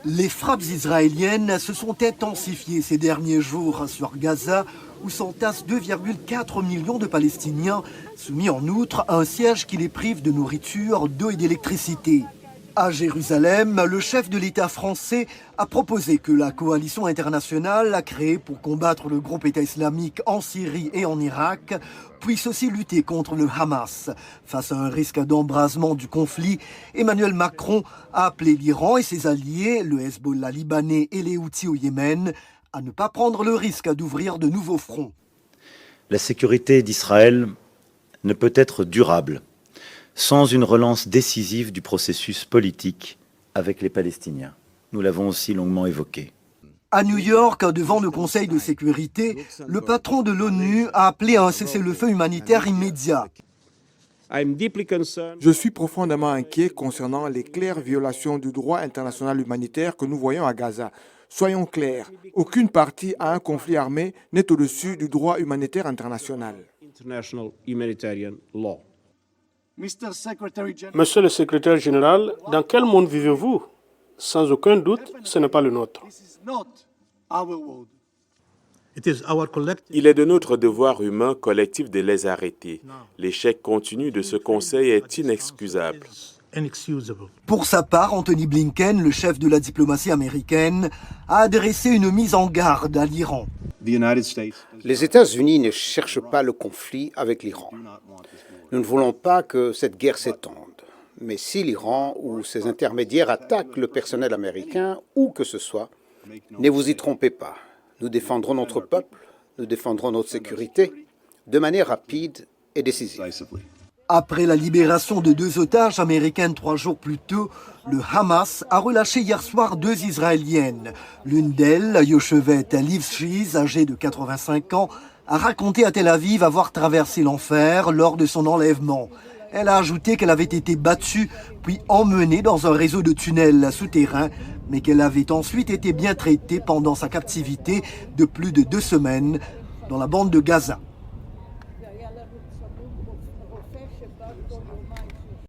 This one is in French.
Les frappes israéliennes se sont intensifiées ces derniers jours sur Gaza, où s'entassent 2,4 millions de Palestiniens, soumis en outre à un siège qui les prive de nourriture, d'eau et d'électricité. À Jérusalem, le chef de l'État français a proposé que la coalition internationale créée pour combattre le groupe État islamique en Syrie et en Irak puisse aussi lutter contre le Hamas. Face à un risque d'embrasement du conflit, Emmanuel Macron a appelé l'Iran et ses alliés, le Hezbollah libanais et les Houthis au Yémen, à ne pas prendre le risque d'ouvrir de nouveaux fronts. La sécurité d'Israël ne peut être durable sans une relance décisive du processus politique avec les Palestiniens. Nous l'avons aussi longuement évoqué. À New York, devant le Conseil de sécurité, le patron de l'ONU a appelé à un cessez-le-feu humanitaire immédiat. Je suis profondément inquiet concernant les claires violations du droit international humanitaire que nous voyons à Gaza. Soyons clairs, aucune partie à un conflit armé n'est au-dessus du droit humanitaire international. Monsieur le secrétaire général, dans quel monde vivez-vous? Sans aucun doute, ce n'est pas le nôtre. Il est de notre devoir humain collectif de les arrêter. L'échec continu de ce Conseil est inexcusable. Pour sa part, Anthony Blinken, le chef de la diplomatie américaine, a adressé une mise en garde à l'Iran. Les États-Unis ne cherchent pas le conflit avec l'Iran. Nous ne voulons pas que cette guerre s'étende. Mais si l'Iran ou ses intermédiaires attaquent le personnel américain, où que ce soit, ne vous y trompez pas. Nous défendrons notre peuple, nous défendrons notre sécurité de manière rapide et décisive. Après la libération de 2 otages américaines 3 jours plus tôt, le Hamas a relâché hier soir 2 Israéliennes. L'une d'elles, Yochevet Livshiz, âgée de 85 ans, a raconté à Tel Aviv avoir traversé l'enfer lors de son enlèvement. Elle a ajouté qu'elle avait été battue puis emmenée dans un réseau de tunnels souterrains, mais qu'elle avait ensuite été bien traitée pendant sa captivité de plus de 2 semaines dans la bande de Gaza.